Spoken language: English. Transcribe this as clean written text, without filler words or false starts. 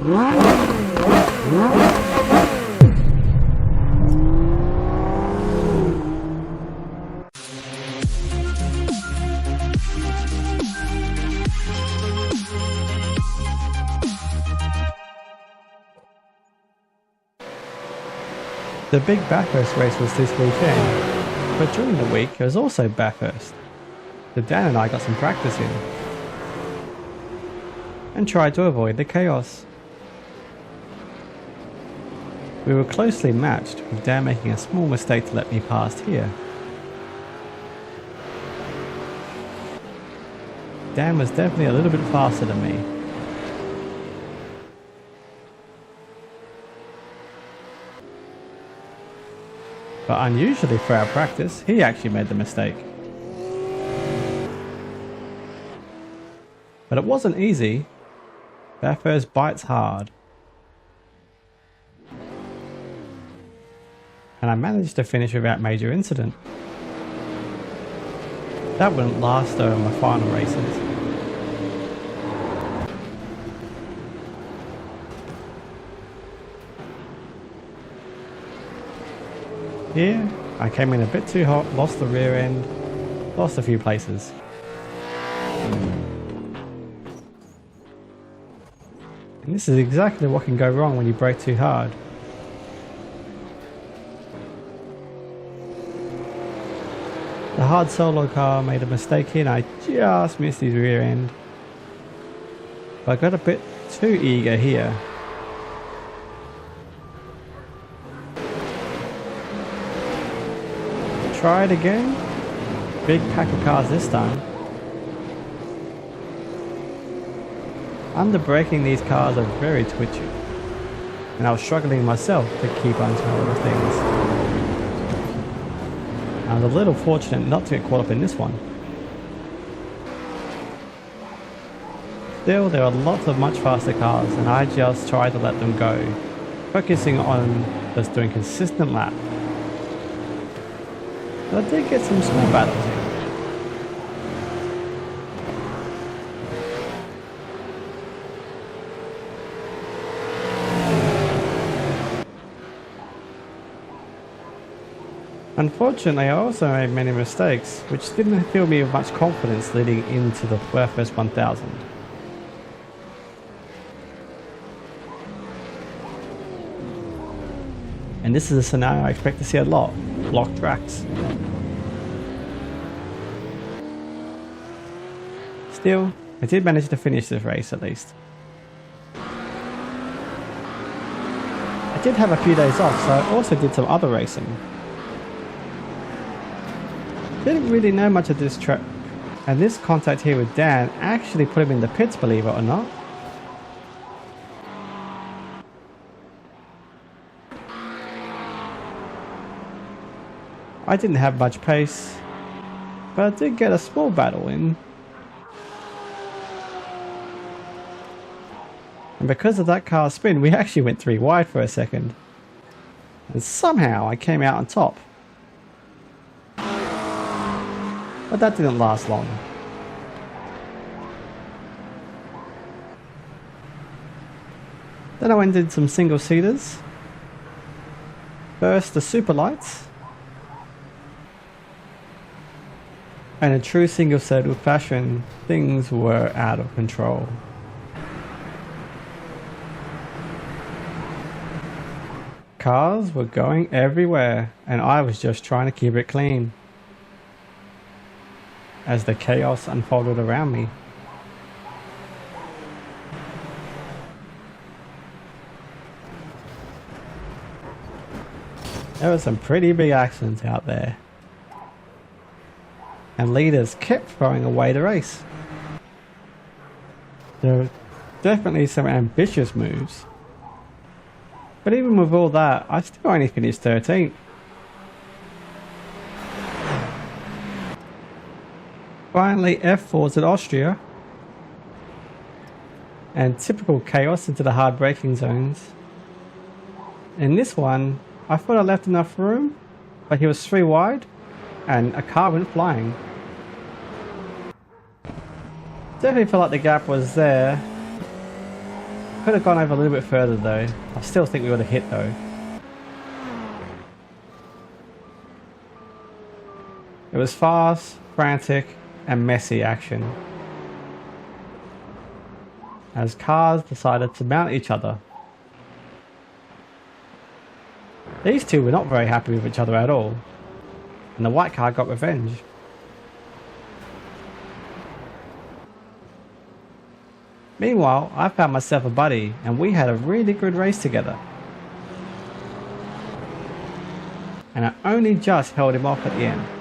The big Bathurst race was this weekend, but during the week it was also Bathurst, so Dan and I got some practice in, and tried to avoid the chaos. We were closely matched, with Dan making a small mistake to let me past here. Dan was definitely a little bit faster than me. But unusually for our practice, he actually made the mistake. But it wasn't easy. Bathurst bites hard. And I managed to finish without major incident. That wouldn't last though in my final races. Here, I came in a bit too hot, lost the rear end, lost a few places. And this is exactly what can go wrong when you brake too hard. The hard solo car made a mistake here and I just missed his rear end. But I got a bit too eager here. Try it again. Big pack of cars this time. Under braking, these cars are very twitchy, and I was struggling myself to keep on top of things. I was a little fortunate not to get caught up in this one. Still, there are lots of much faster cars, and I just tried to let them go, focusing on just doing consistent laps. But I did get some small battles in. Unfortunately, I also made many mistakes, which didn't fill me with much confidence leading into the Bathurst 1000. And this is a scenario I expect to see a lot. Blocked tracks. Still, I did manage to finish this race at least. I did have a few days off, so I also did some other racing. Didn't really know much of this track, and this contact here with Dan actually put him in the pits, believe it or not. I didn't have much pace, but I did get a small battle in. And because of that car spin, we actually went 3 wide for a second. And somehow I came out on top. But that didn't last long. Then I went and did some single-seaters. First the super lights. And in true single-seater fashion, things were out of control. Cars were going everywhere, and I was just trying to keep it clean as the chaos unfolded around me. There were some pretty big accidents out there, and leaders kept throwing away the race. There were definitely some ambitious moves, but even with all that, I still only finished 13th. Finally, F4s at Austria, and typical chaos into the hard braking zones. In this one, I thought I left enough room, but he was 3 wide, and a car went flying. Definitely felt like the gap was there, could have gone over a little bit further though. I still think we would have hit though. It was fast, frantic, and messy action, as cars decided to mount each other. These two were not very happy with each other at all, and the white car got revenge. Meanwhile, I found myself a buddy, and we had a really good race together. And I only just held him off at the end.